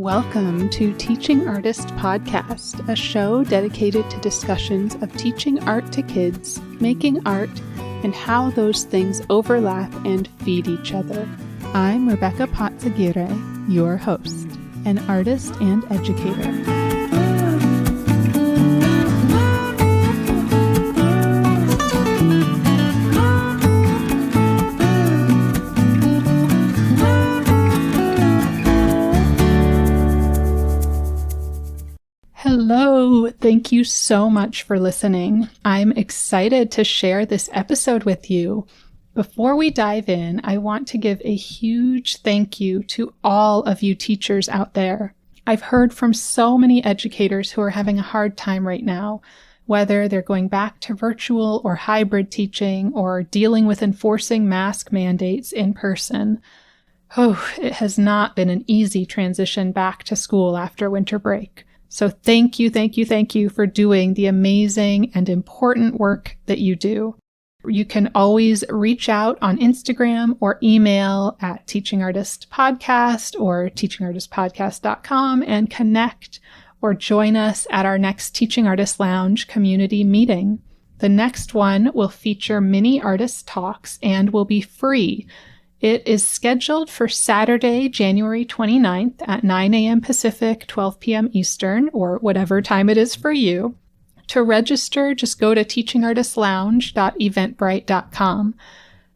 Welcome to Teaching Artist Podcast, a show dedicated to discussions of teaching art to kids, making art, and how those things overlap and feed each other. I'm Rebecca Patzaguirre, your host, an artist and educator. Hello, thank you so much for listening. I'm excited to share this episode with you. Before we dive in, I want to give a huge thank you to all of you teachers out there. I've heard from so many educators who are having a hard time right now, whether they're going back to virtual or hybrid teaching or dealing with enforcing mask mandates in person. Oh, it has not been an easy transition back to school after winter break. So thank you for doing the amazing and important work that you do. You can always reach out on Instagram or email at Teaching Artist Podcast or teachingartistpodcast.com and connect or join us at our next Teaching Artist Lounge community meeting. The next one will feature mini artist talks and will be free. It is scheduled for Saturday, January 29th at 9 a.m. Pacific, 12 p.m. Eastern, or whatever time it is for you. To register, just go to teachingartistlounge.eventbrite.com.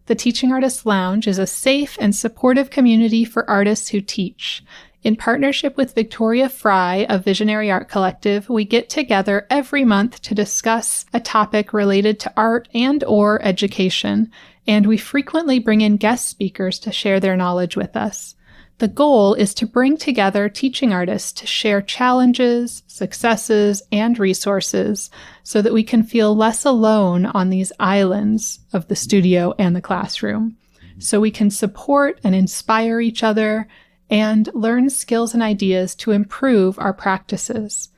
The Teaching Artist Lounge is a safe and supportive community for artists who teach. In partnership with Victoria Fry of Visionary Art Collective, we get together every month to discuss a topic related to art and/or education, and we frequently bring in guest speakers to share their knowledge with us. The goal is to bring together teaching artists to share challenges, successes, and resources so that we can feel less alone on these islands of the studio and the classroom, so we can support and inspire each other and learn skills and ideas to improve our practices.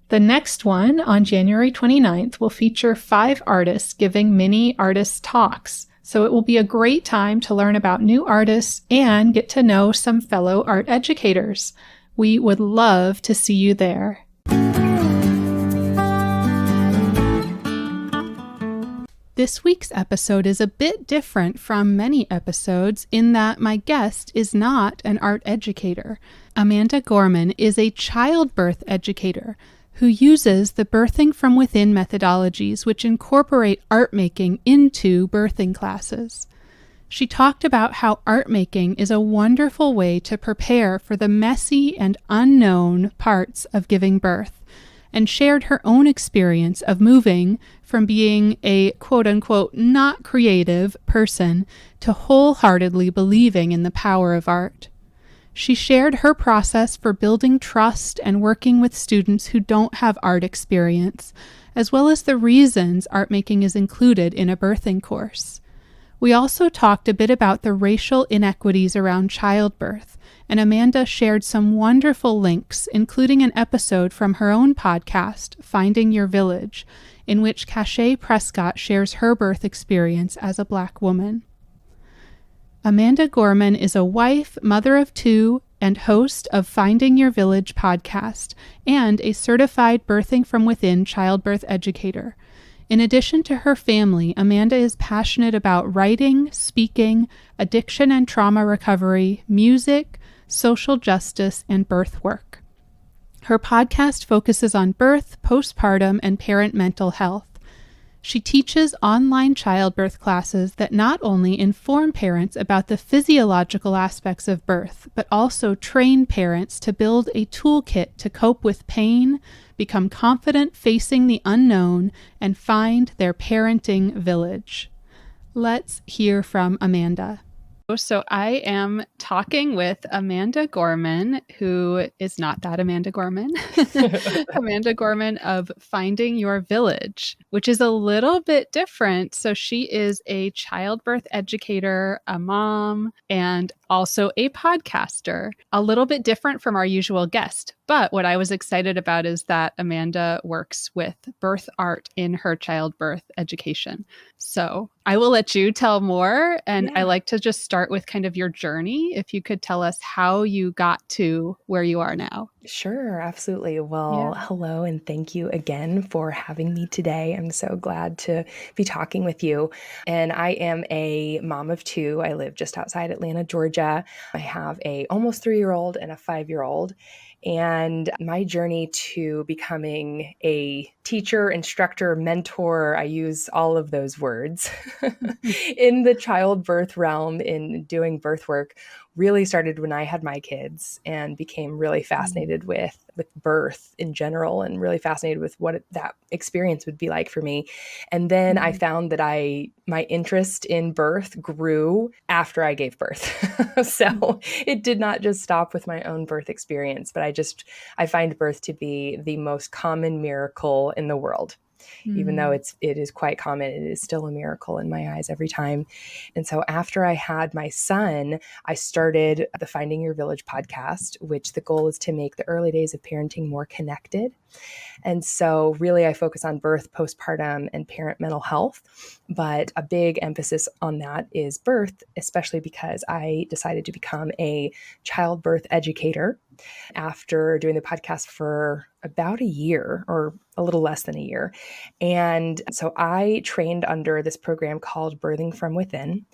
The next one, on January 29th, will feature 5 artists giving mini artist talks. So it will be a great time to learn about new artists and get to know some fellow art educators. We would love to see you there. This week's episode is a bit different from many episodes in that my guest is not an art educator. Amanda Gorman is a childbirth educator who uses the birthing from within methodologies which incorporate art making into birthing classes. She talked about how art making is a wonderful way to prepare for the messy and unknown parts of giving birth, and shared her own experience of moving from being a quote-unquote not creative person to wholeheartedly believing in the power of art. She shared her process for building trust and working with students who don't have art experience, as well as the reasons art making is included in a birthing course. We also talked a bit about the racial inequities around childbirth, and Amanda shared some wonderful links, including an episode from her own podcast, Finding Your Village, in which Cachet Prescott shares her birth experience as a Black woman. Amanda Gorman is a wife, mother of 2, and host of Finding Your Village podcast, and a certified birthing from within childbirth educator. In addition to her family, Amanda is passionate about writing, speaking, addiction and trauma recovery, music, social justice, and birth work. Her podcast focuses on birth, postpartum, and parent mental health. She teaches online childbirth classes that not only inform parents about the physiological aspects of birth, but also train parents to build a toolkit to cope with pain, become confident facing the unknown, and find their parenting village. Let's hear from Amanda. So I am talking with Amanda Gorman, who is not that Amanda Gorman, Amanda Gorman of Finding Your Village, which is a little bit different. So she is a childbirth educator, a mom, and also a podcaster, a little bit different from our usual guest. But what I was excited about is that Amanda works with birth art in her childbirth education. So I will let you tell more. And I Yeah. like to just start with kind of your journey. If you could tell us how you got to where you are now. Sure, absolutely. Well, Yeah. hello, and thank you again for having me today. I'm so glad to be talking with you. And I am a mom of two. I live just outside Atlanta, Georgia. I have a almost 3-year-old and a 5-year-old. And my journey to becoming a teacher, instructor, mentor, I use all of those words in the childbirth realm in doing birth work really started when I had my kids and became really fascinated with birth in general and really fascinated with what that experience would be like for me. And then I found that my interest in birth grew after I gave birth. So it did not just stop with my own birth experience, but I find birth to be the most common miracle in the world. Even though it is quite common, it is still a miracle in my eyes every time. And so after I had my son, I started the Finding Your Village podcast, which the goal is to make the early days of parenting more connected. And so really I focus on birth, postpartum, and parent mental health. But a big emphasis on that is birth, especially because I decided to become a childbirth educator after doing the podcast for about a year or a little less than a year. And so I trained under this program called Birthing from Within.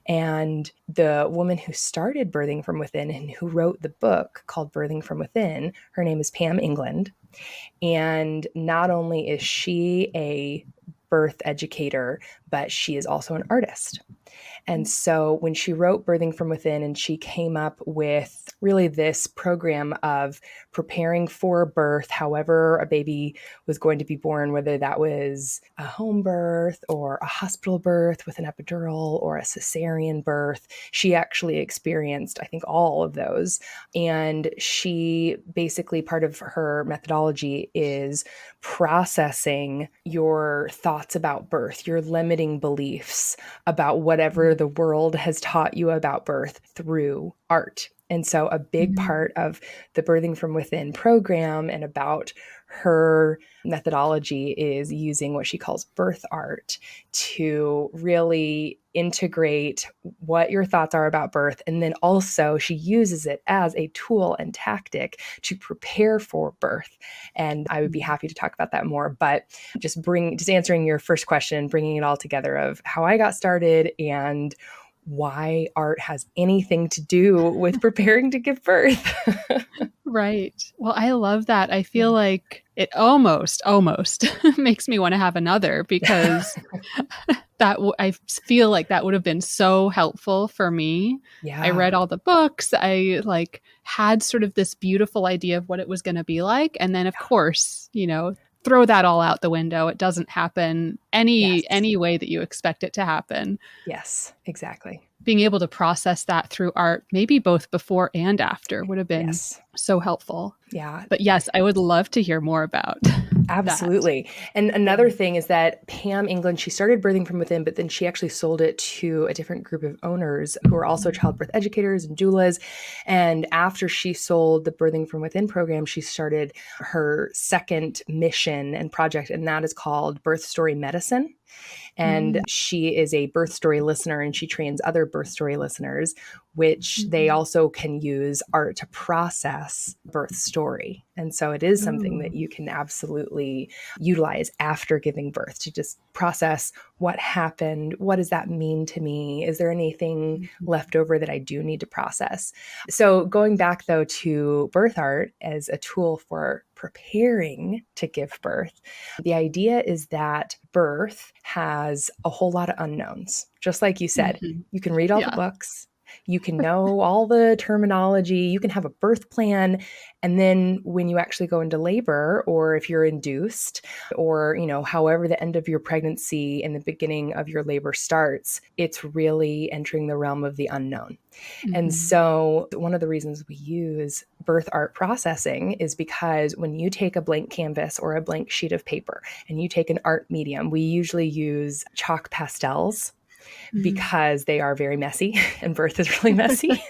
And the woman who started Birthing from Within and who wrote the book called Birthing from Within, her name is Pam England. And not only is she a birth educator, but she is also an artist. And so when she wrote Birthing from Within and she came up with really this program of preparing for birth, however a baby was going to be born, whether that was a home birth or a hospital birth with an epidural or a cesarean birth, she actually experienced, I think, all of those. And she basically, part of her methodology is processing your thoughts about birth, your limiting beliefs about whatever the world has taught you about birth through art. And so a big part of the Birthing from Within program and about her methodology is using what she calls birth art to really integrate what your thoughts are about birth. And then also she uses it as a tool and tactic to prepare for birth. And I would be happy to talk about that more, but just answering your first question, bringing it all together of how I got started and why art has anything to do with preparing to give birth. Right. Well, I love that. I feel like it almost makes me want to have another because I feel like that would have been so helpful for me. I Yeah. read all the books. I had sort of this beautiful idea of what it was going to be like. And then of course, throw that all out the window. It doesn't happen Yes. any way that you expect it to happen. Yes, exactly. Being able to process that through art, maybe both before and after, would have been so helpful. Yeah. But yes, I would love to hear more about Absolutely. And another thing is that Pam England, she started Birthing from Within, but then she actually sold it to a different group of owners who are also childbirth educators and doulas. And after she sold the Birthing from Within program, she started her second mission and project, and that is called Birth Story Medicine. And she is a birth story listener and she trains other birth story listeners, which they also can use art to process birth story. And so it is something that you can absolutely utilize after giving birth to just process what happened. What does that mean to me? Is there anything left over that I do need to process? So going back though to birth art as a tool for preparing to give birth, the idea is that birth has a whole lot of unknowns. Just like you said, you can read all the books, you can know all the terminology, you can have a birth plan. And then when you actually go into labor, or if you're induced, or, however the end of your pregnancy and the beginning of your labor starts, it's really entering the realm of the unknown. And so one of the reasons we use birth art processing is because when you take a blank canvas or a blank sheet of paper and you take an art medium, we usually use chalk pastels because they are very messy and birth is really messy.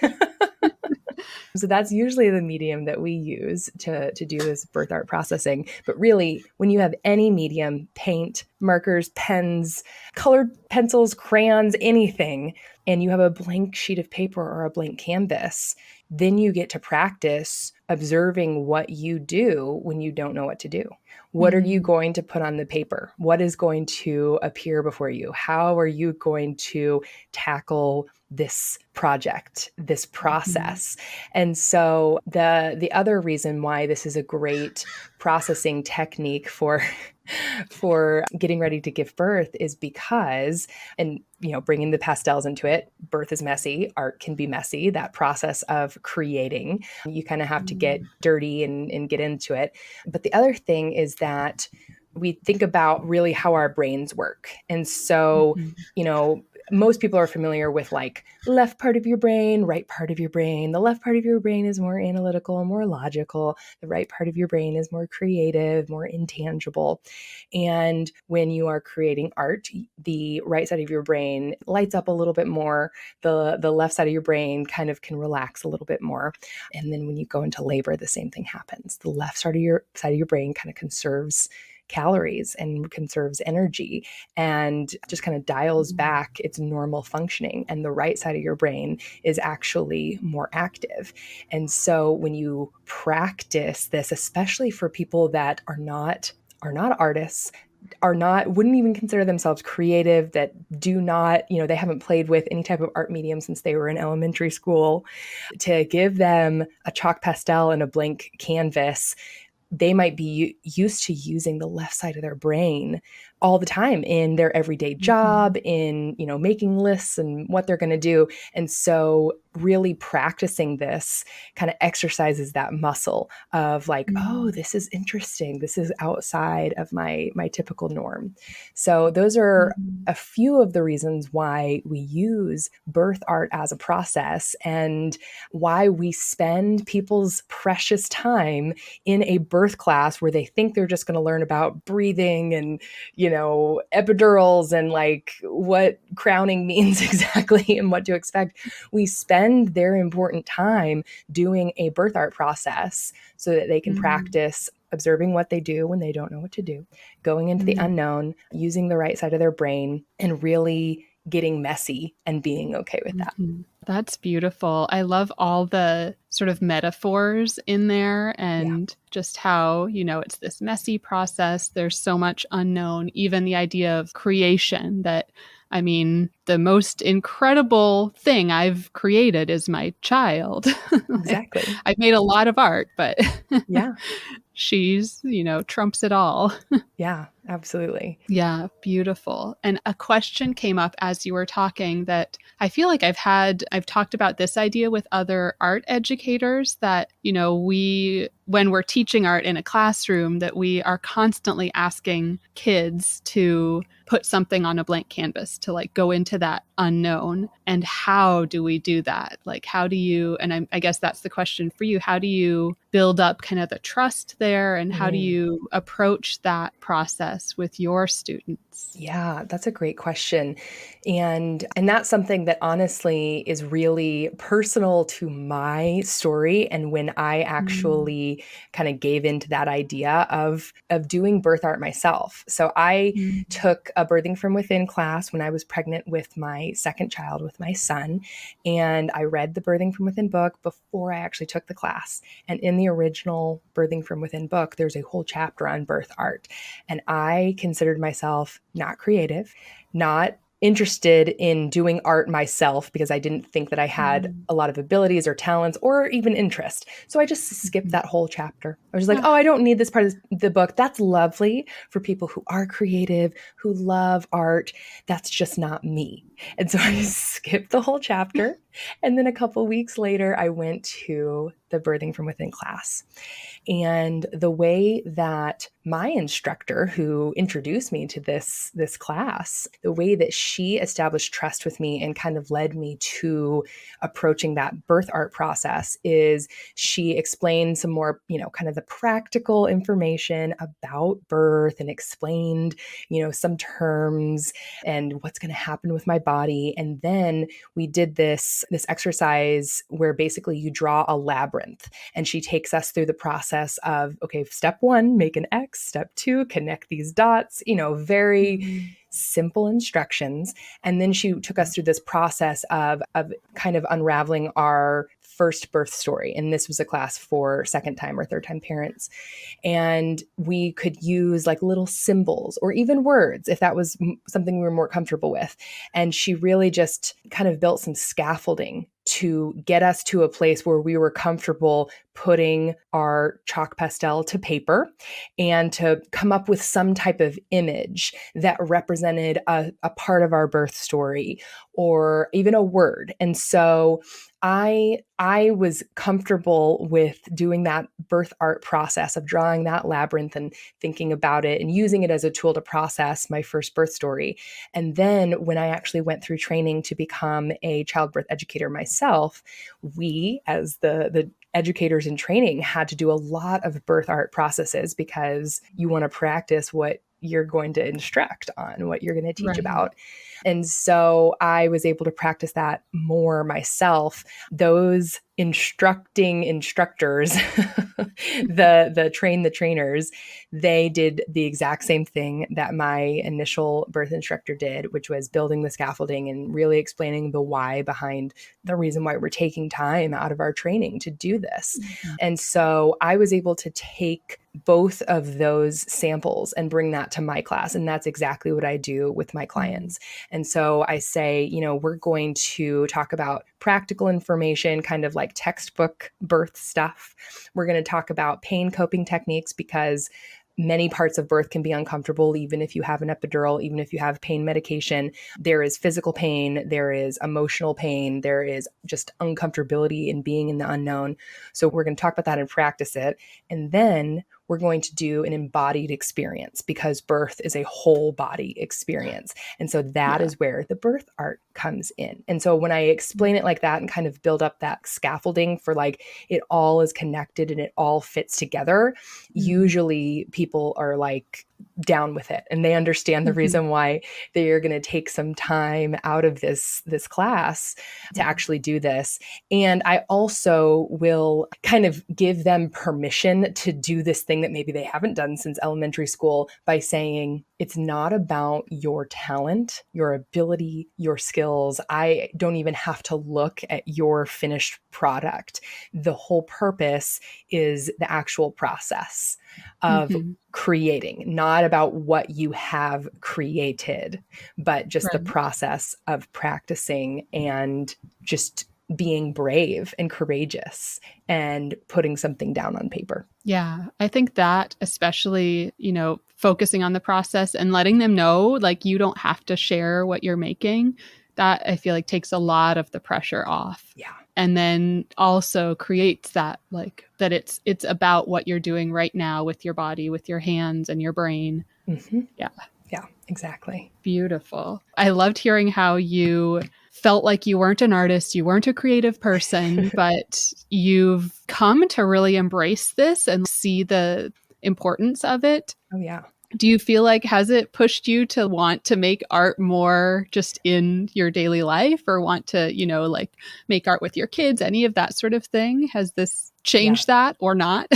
So that's usually the medium that we use to do this birth art processing. But really, when you have any medium, paint, markers, pens, colored pencils, crayons, anything, and you have a blank sheet of paper or a blank canvas, then you get to practice observing what you do when you don't know what to do. What are you going to put on the paper? What is going to appear before you? How are you going to tackle this project, this process? And so the other reason why this is a great processing technique for getting ready to give birth is because, and bringing the pastels into it, birth is messy, art can be messy. That process of creating, you kind of have to get dirty and get into it. But the other thing is that we think about really how our brains work. And so, most people are familiar with like left part of your brain, right part of your brain. The left part of your brain is more analytical and more logical. The right part of your brain is more creative, more intangible. And when you are creating art, the right side of your brain lights up a little bit more. The left side of your brain kind of can relax a little bit more. And then when you go into labor, the same thing happens. The left side of your brain kind of conserves calories and conserves energy and just kind of dials back its normal functioning. And the right side of your brain is actually more active. And so when you practice this, especially for people that are not artists, wouldn't even consider themselves creative, that do not, they haven't played with any type of art medium since they were in elementary school, to give them a chalk pastel and a blank canvas, they might be used to using the left side of their brain all the time in their everyday job, in, making lists and what they're going to do. And so really practicing this kind of exercises that muscle of like, oh, this is interesting. This is outside of my typical norm. So those are a few of the reasons why we use birth art as a process and why we spend people's precious time in a birth class where they think they're just going to learn about breathing and, epidurals and like what crowning means exactly and what to expect. We spend their important time doing a birth art process so that they can practice observing what they do when they don't know what to do, going into the unknown, using the right side of their brain, and really getting messy and being okay with that. That's beautiful. I love all the sort of metaphors in there and just how, it's this messy process. There's so much unknown, even the idea of creation that, the most incredible thing I've created is my child. Exactly. I've made a lot of art, but yeah, she's, trumps it all. Yeah, absolutely. Yeah, beautiful. And a question came up as you were talking that I feel like I've talked about this idea with other art educators that, when we're teaching art in a classroom, that we are constantly asking kids to put something on a blank canvas, to like go into that unknown. And how do we do that? Like, how do you, and I guess that's the question for you, how do you build up kind of the trust there? And how do you approach that process with your students? Yeah, that's a great question. And that's something that honestly is really personal to my story. And when I actually kind of gave into that idea of doing birth art myself. So I took a birthing from within class when I was pregnant with my second child, with my son. And I read the birthing from within book before I actually took the class. And in the original birthing from within book, there's a whole chapter on birth art. And I considered myself not creative, not interested in doing art myself because I didn't think that I had a lot of abilities or talents or even interest. So I just skipped that whole chapter. I was just like, oh, I don't need this part of the book. That's lovely for people who are creative, who love art. That's just not me. And so I skipped the whole chapter. And then a couple weeks later, I went to the birthing from within class. And the way that my instructor who introduced me to this class, the way that she established trust with me and kind of led me to approaching that birth art process is she explained some more, kind of the practical information about birth and explained, some terms and what's going to happen with my body. And then we did this this exercise where basically you draw a labyrinth, and she takes us through the process of, okay, step 1, make an X, step 2, connect these dots, very simple instructions. And then she took us through this process of kind of unraveling our first birth story. And this was a class for second time or third time parents. And we could use like little symbols or even words if that was something we were more comfortable with. And she really just kind of built some scaffolding to get us to a place where we were comfortable putting our chalk pastel to paper and to come up with some type of image that represented a part of our birth story or even a word. And so I was comfortable with doing that birth art process of drawing that labyrinth and thinking about it and using it as a tool to process my first birth story. And then when I actually went through training to become a childbirth educator myself, we, as the educators in training, had to do a lot of birth art processes because you want to practice what you're going to instruct on, what you're going to teach about. And so I was able to practice that more myself. Those instructing instructors, the train the trainers, they did the exact same thing that my initial birth instructor did, which was building the scaffolding and really explaining the why behind the reason why we're taking time out of our training to do this. Mm-hmm. And so I was able to take both of those samples and bring that to my class. And that's exactly what I do with my clients. And so I say, we're going to talk about practical information, kind of like textbook birth stuff. We're going to talk about pain coping techniques because many parts of birth can be uncomfortable, even if you have an epidural, even if you have pain medication. There is physical pain, there is emotional pain, there is just uncomfortability in being in the unknown. So we're going to talk about that and practice it. And then we're going to do an embodied experience because birth is a whole body experience. And so that is where the birth art comes in. And so when I explain it like that and kind of build up that scaffolding for like it all is connected and it all fits together, usually people are like down with it and they understand the reason why they're going to take some time out of this class to actually do this. And I also will kind of give them permission to do this thing that maybe they haven't done since elementary school by saying, it's not about your talent, your ability, your skills. I don't even have to look at your finished product. The whole purpose is the actual process of creating, not about what you have created, but just the process of practicing and just being brave and courageous and putting something down on paper. Yeah, I think that especially, focusing on the process and letting them know, like, you don't have to share what you're making, that I feel like takes a lot of the pressure off. Yeah. And then also creates that, like, that it's about what you're doing right now with your body, with your hands and your brain. Mm-hmm. Yeah. Yeah, exactly. Beautiful. I loved hearing how you felt like you weren't an artist, you weren't a creative person, but you've come to really embrace this and see the importance of it. Oh, yeah. Do you feel like, has it pushed you to want to make art more just in your daily life, or want to, like make art with your kids, any of that sort of thing? Has this changed that or not?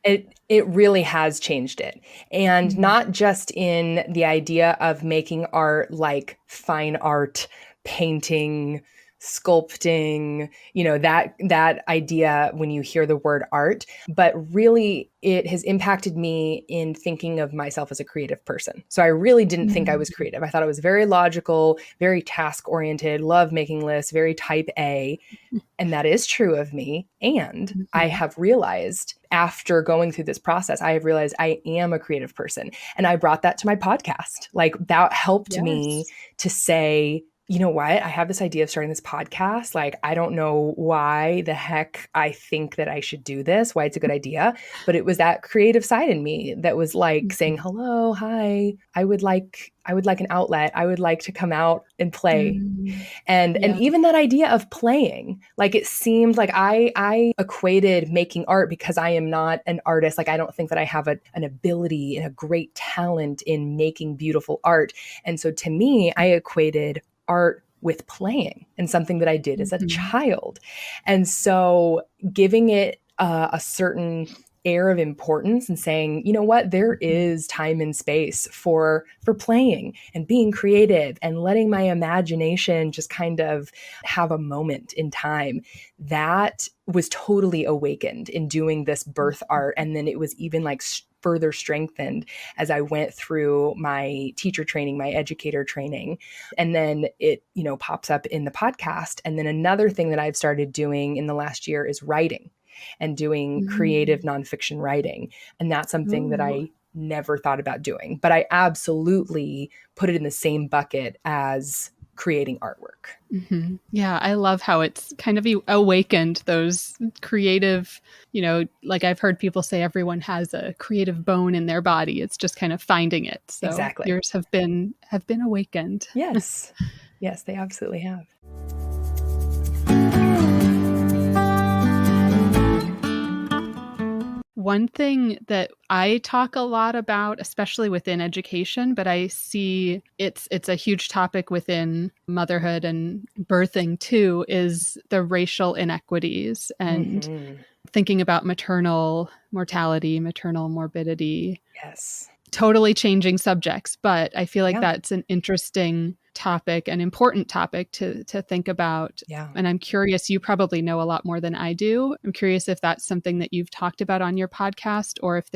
It really has changed it. And not just in the idea of making art like fine art, painting, sculpting, that idea when you hear the word art, but really it has impacted me in thinking of myself as a creative person. So I really didn't think I was creative. I thought I was very logical, very task oriented, love making lists, very type A. And that is true of me. And I have realized after going through this process, I have realized I am a creative person. And I brought that to my podcast. Like, that helped me to say, you know what? I have this idea of starting this podcast. Like, I don't know why the heck I think that I should do this, why it's a good idea. But it was that creative side in me that was like saying, hello, hi, I would like an outlet. I would like to come out and play. And even that idea of playing, like, it seemed like I equated making art because I am not an artist. Like, I don't think that I have an ability and a great talent in making beautiful art. And so to me, I equated art with playing and something that I did as a child. And so giving it a certain air of importance and saying, you know what, there is time and space for playing and being creative and letting my imagination just kind of have a moment in time. That was totally awakened in doing this birth art. And then it was even like further strengthened as I went through my teacher training, my educator training. And then it, pops up in the podcast. And then another thing that I've started doing in the last year is writing and doing creative nonfiction writing. And that's something that I never thought about doing, but I absolutely put it in the same bucket as creating artwork. Mm-hmm. Yeah, I love how it's kind of awakened those creative, like I've heard people say everyone has a creative bone in their body. It's just kind of finding it. So exactly. Yours have been awakened. Yes. Yes, they absolutely have. One thing that I talk a lot about, especially within education, but I see it's a huge topic within motherhood and birthing too, is the racial inequities and thinking about maternal mortality, maternal morbidity. Yes. Totally changing subjects, but I feel like that's an interesting topic, an important topic to think about. Yeah. And I'm curious, you probably know a lot more than I do. I'm curious if that's something that you've talked about on your podcast, or if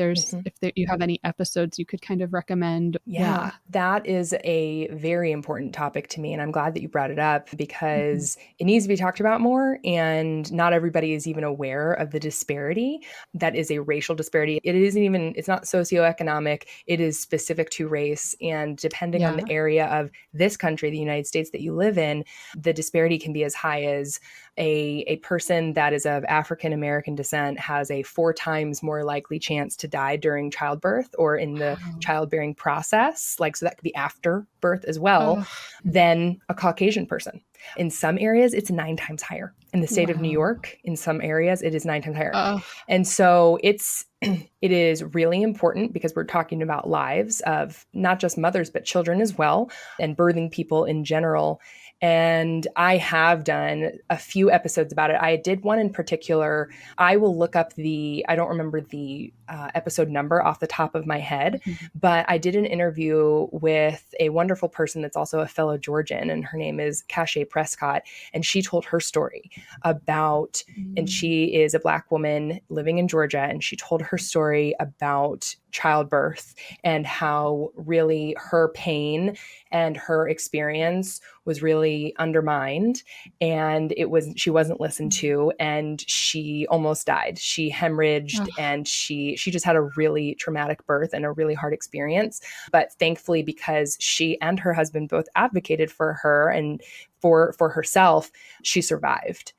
you have any episodes you could kind of recommend. Yeah, that is a very important topic to me. And I'm glad that you brought it up because it needs to be talked about more. And not everybody is even aware of the disparity that is a racial disparity. It's not socioeconomic. It is specific to race. And depending on the area of this country, the United States that you live in, the disparity can be as high as a person that is of African American descent has a 4 times more likely chance to die during childbirth or in the childbearing process. So that could be after birth as well, than a Caucasian person. In some areas, it's 9 times higher. In the state of New York, in some areas, it is 9 times higher. And so it is really important because we're talking about lives of not just mothers, but children as well, and birthing people in general. And I have done a few episodes about it. I did one in particular. I will look up I don't remember the episode number off the top of my head, but I did an interview with a wonderful person that's also a fellow Georgian, and her name is Cachet Prescott. And she told her story about, and she is a Black woman living in Georgia, and she told her story about childbirth and how really her pain and her experience was really undermined, and she wasn't listened to, and she almost died. She hemorrhaged and she just had a really traumatic birth and a really hard experience. But thankfully, because she and her husband both advocated for her and for herself, she survived.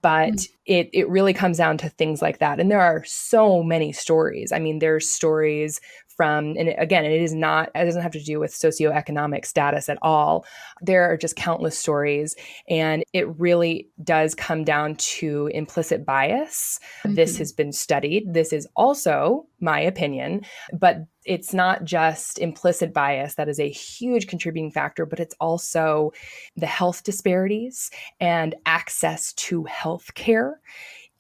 But it really comes down to things like that. And there are so many stories. I mean, there's stories from, and again, it doesn't have to do with socioeconomic status at all. There are just countless stories, and it really does come down to implicit bias. This has been studied. This is also my opinion, but it's not just implicit bias that is a huge contributing factor, but it's also the health disparities and access to health care.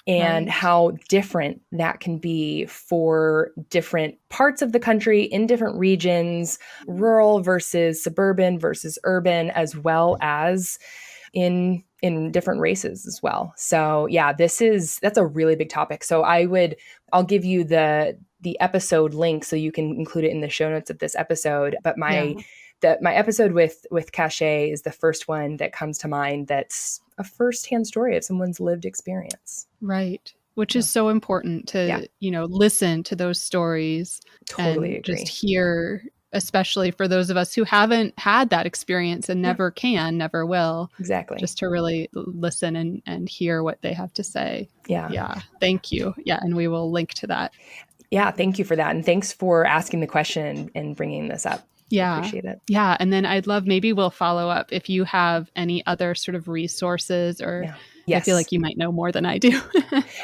And how different that can be for different parts of the country in different regions, rural versus suburban versus urban, as well as in different races as well. So yeah, that's a really big topic. So I'll give you the episode link so you can include it in the show notes of this episode. But my episode with Cachet is the first one that comes to mind. That's a firsthand story of someone's lived experience. Right. Which is so important to, listen to those stories. Totally and agree. Just hear, especially for those of us who haven't had that experience and never will. Exactly. Just to really listen and hear what they have to say. Yeah. Yeah. Thank you. Yeah. And we will link to that. Yeah. Thank you for that. And thanks for asking the question and bringing this up. Yeah. I appreciate it. Yeah. And then I'd love, maybe we'll follow up if you have any other sort of resources or I feel Yes. like you might know more than I do.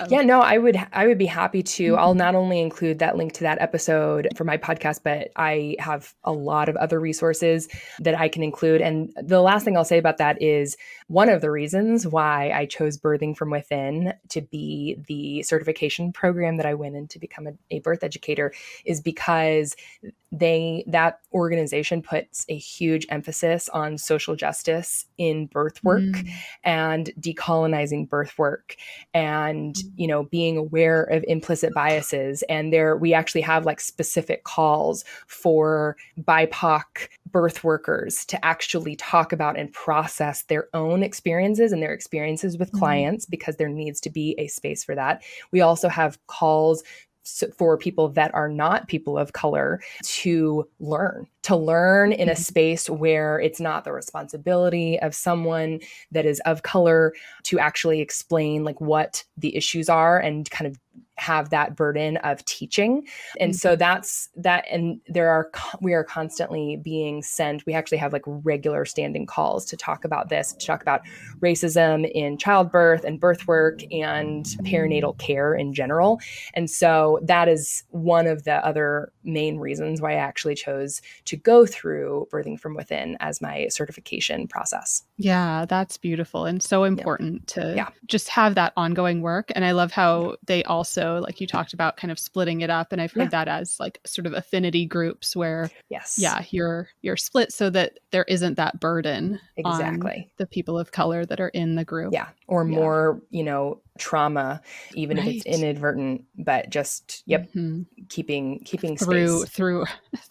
Yeah, no, I would be happy to. I'll Mhm. not only include that link to that episode for my podcast, but I have a lot of other resources that I can include. And the last thing I'll say about that is one of the reasons why I chose Birthing from Within to be the certification program that I went in to become a birth educator is because that organization puts a huge emphasis on social justice in birth work Mm. and decolonizing birth work and being aware of implicit biases. And we actually have like specific calls for BIPOC birth workers to actually talk about and process their own experiences and their experiences with clients, because there needs to be a space for that. We also have calls for people that are not people of color to learn in a space where it's not the responsibility of someone that is of color to actually explain like what the issues are and kind of have that burden of teaching. And so that's that. And we are constantly being sent, we actually have like regular standing calls to talk about this, to talk about racism in childbirth and birth work and perinatal care in general. And so that is one of the other main reasons why I actually chose to go through Birthing from Within as my certification process. Yeah, that's beautiful and so important to just have that ongoing work. And I love how they also, like you talked about, kind of splitting it up. And I've heard that as like sort of affinity groups where, you're split so that there isn't that burden on the people of color that are in the group. Yeah. Or more, trauma, even if it's inadvertent, but just, keeping space.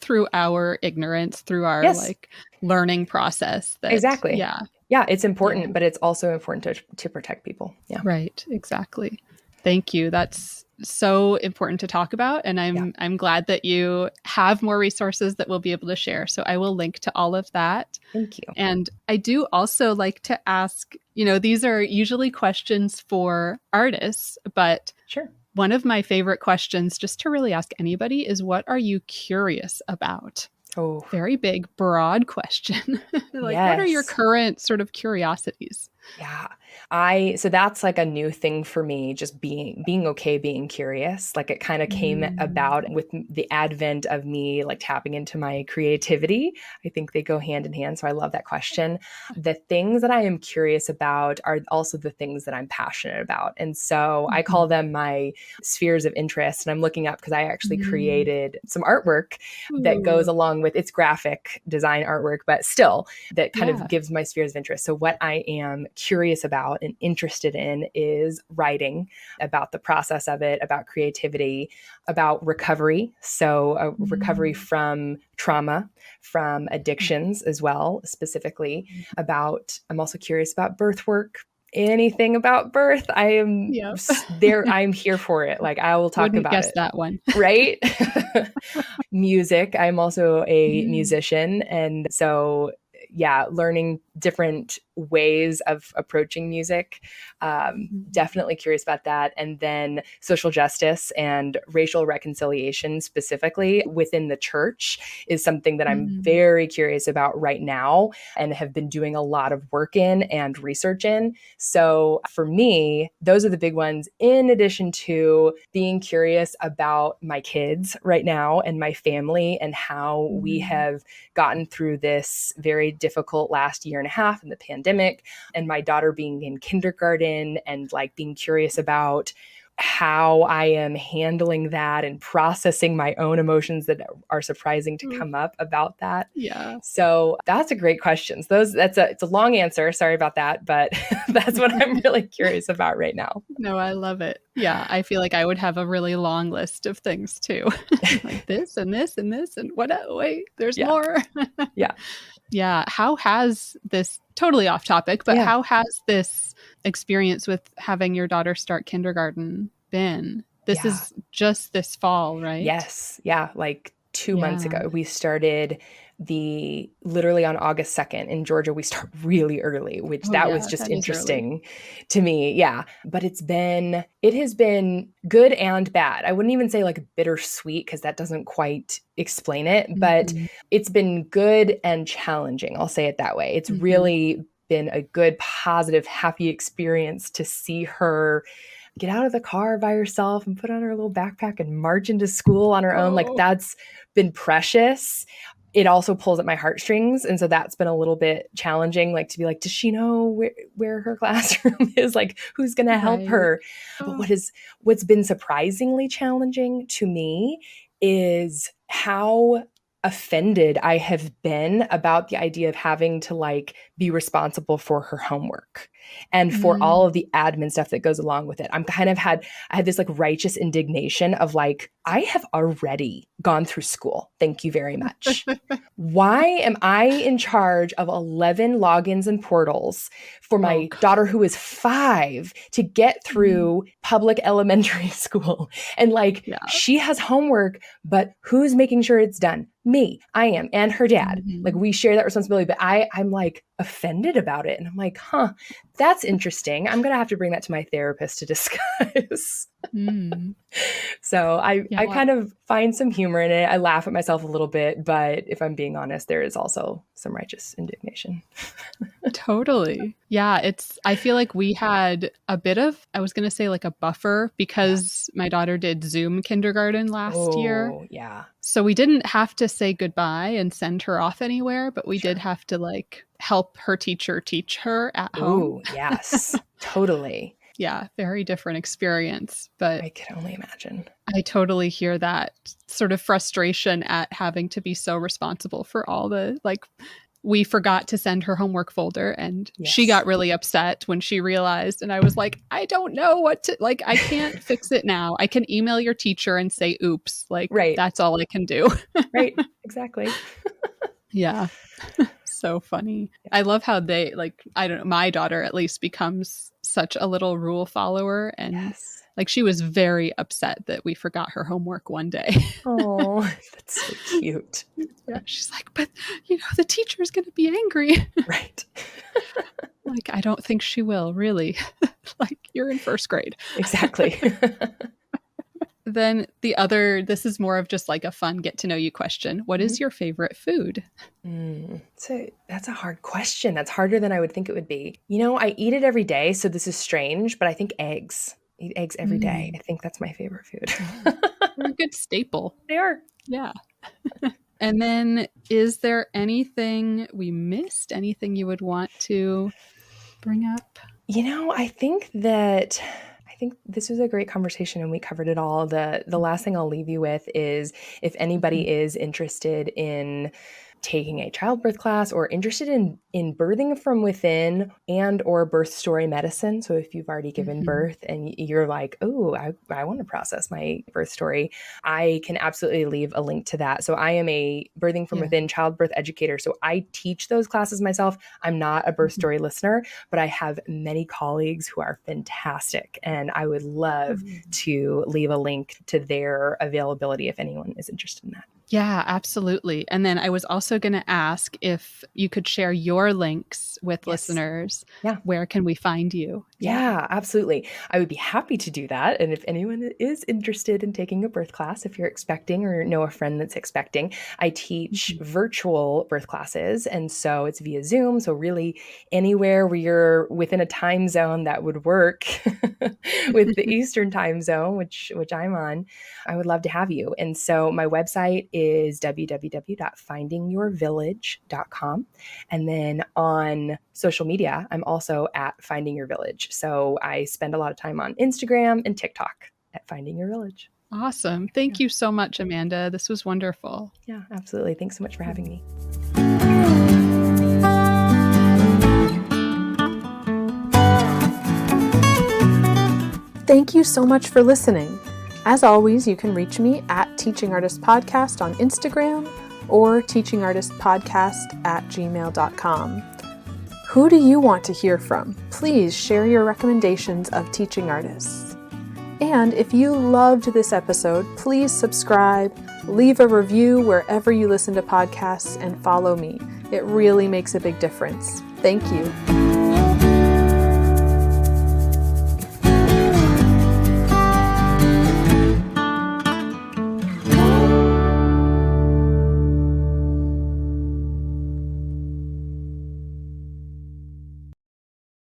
Through our ignorance, through our like learning process. Exactly. Yeah, it's important, but it's also important to protect people. Yeah. Right. Exactly. Thank you. That's so important to talk about. And I'm glad that you have more resources that we'll be able to share. So I will link to all of that. Thank you. And I do also like to ask, these are usually questions for artists, but one of my favorite questions just to really ask anybody is, what are you curious about? Oh, very big, broad question. What are your current sort of curiosities? Yeah. So that's like a new thing for me, just being okay, being curious. Like it kind of came about with the advent of me like tapping into my creativity. I think they go hand in hand. So I love that question. The things that I am curious about are also the things that I'm passionate about. And so I call them my spheres of interest. And I'm looking up because I actually created some artwork that goes along with its graphic design artwork, but still that kind of gives my spheres of interest. So what I am curious about and interested in is writing about the process of it, about creativity, about recovery. So recovery from trauma, from addictions as well, specifically I'm also curious about birth work. Anything about birth, I am there. I'm here for it. Like I will talk Wouldn't about guess it. That one. Right? Music. I'm also a musician. And so learning different ways of approaching music. Definitely curious about that. And then social justice and racial reconciliation specifically within the church is something that I'm very curious about right now and have been doing a lot of work in and research in. So for me, those are the big ones, in addition to being curious about my kids right now and my family and how we have gotten through this very difficult last year and a half in the pandemic, and my daughter being in kindergarten and like being curious about how I am handling that and processing my own emotions that are surprising to come up about that. Yeah. So that's a great question. It's a long answer. Sorry about that, but that's what I'm really curious about right now. No, I love it. Yeah. I feel like I would have a really long list of things too. Like this and this and this and what? Wait, there's more. Yeah. How has this, totally off topic, but how has this experience with having your daughter start kindergarten been? This is just this fall, right? Yes. Yeah. Like 2 months ago, we started literally on August 2nd in Georgia. We start really early, which was just interesting to me. Yeah. But it has been good and bad. I wouldn't even say like bittersweet because that doesn't quite explain it, but it's been good and challenging. I'll say it that way. It's really been a good, positive, happy experience to see her get out of the car by herself and put on her little backpack and march into school on her own. Like, that's been precious. It also pulls at my heartstrings. And so that's been a little bit challenging, like to be like, does she know where her classroom is? Like, who's going to help her? But what's been surprisingly challenging to me is how offended I have been about the idea of having to like be responsible for her homework and for all of the admin stuff that goes along with it. I had this like righteous indignation of like, I have already gone through school. Thank you very much. Why am I in charge of 11 logins and portals for my daughter who is 5 to get through public elementary school? And like, she has homework, but who's making sure it's done? Me, I am, and her dad. Like, we share that responsibility, but I'm like offended about it. And I'm like, that's interesting. I'm going to have to bring that to my therapist to discuss. So I kind of find some humor in it. I laugh at myself a little bit, but if I'm being honest, there is also some righteous indignation. Totally. Yeah. I feel like we had a bit of, I was going to say like a buffer because my daughter did Zoom kindergarten last year. Oh, yeah. So we didn't have to say goodbye and send her off anywhere, but we did have to like help her teacher teach her at home. Oh, yes, totally. Yeah, very different experience, but I can only imagine. I totally hear that sort of frustration at having to be so responsible for all the, like, we forgot to send her homework folder and she got really upset when she realized, and I was like, I don't know what to, like, I can't fix it now. I can email your teacher and say, oops, like, that's all I can do. Right, exactly. Yeah. So funny. I love how they, like, I don't know, my daughter at least becomes such a little rule follower. And like, she was very upset that we forgot her homework one day. Oh, that's so cute. Yeah, she's like, but you know, the teacher's going to be angry. Right. Like, I don't think she will, really. Like, you're in first grade. Exactly. Then this is more of just like a fun get to know you question. What is your favorite food? So that's a hard question. That's harder than I would think it would be. You know, I eat it every day, so this is strange, but I think eggs. I eat eggs every day. I think that's my favorite food. They're a good staple. They are. Yeah. And then is there anything we missed? Anything you would want to bring up? You know, I think this was a great conversation and we covered it all. The last thing I'll leave you with is if anybody is interested in taking a childbirth class or interested in birthing from within and or birth story medicine. So if you've already given birth and you're like, oh, I want to process my birth story, I can absolutely leave a link to that. So I am a birthing from within childbirth educator. So I teach those classes myself. I'm not a birth story listener, but I have many colleagues who are fantastic. And I would love to leave a link to their availability if anyone is interested in that. Yeah, absolutely. And then I was also going to ask if you could share your links with listeners. Yeah. Where can we find you? Yeah, absolutely. I would be happy to do that. And if anyone is interested in taking a birth class, if you're expecting or know a friend that's expecting, I teach virtual birth classes. And so it's via Zoom. So really anywhere where you're within a time zone that would work with the Eastern time zone, which I'm on, I would love to have you. And so my website is www.findingyourvillage.com. And then on social media, I'm also at Finding Your Village. So I spend a lot of time on Instagram and TikTok at Finding Your Village. Awesome. Thank you so much, Amanda. This was wonderful. Yeah, absolutely. Thanks so much for having me. Thank you so much for listening. As always, you can reach me at Teaching Artist Podcast on Instagram or teachingartistpodcast@gmail.com. Who do you want to hear from? Please share your recommendations of teaching artists. And if you loved this episode, please subscribe, leave a review wherever you listen to podcasts, and follow me. It really makes a big difference. Thank you.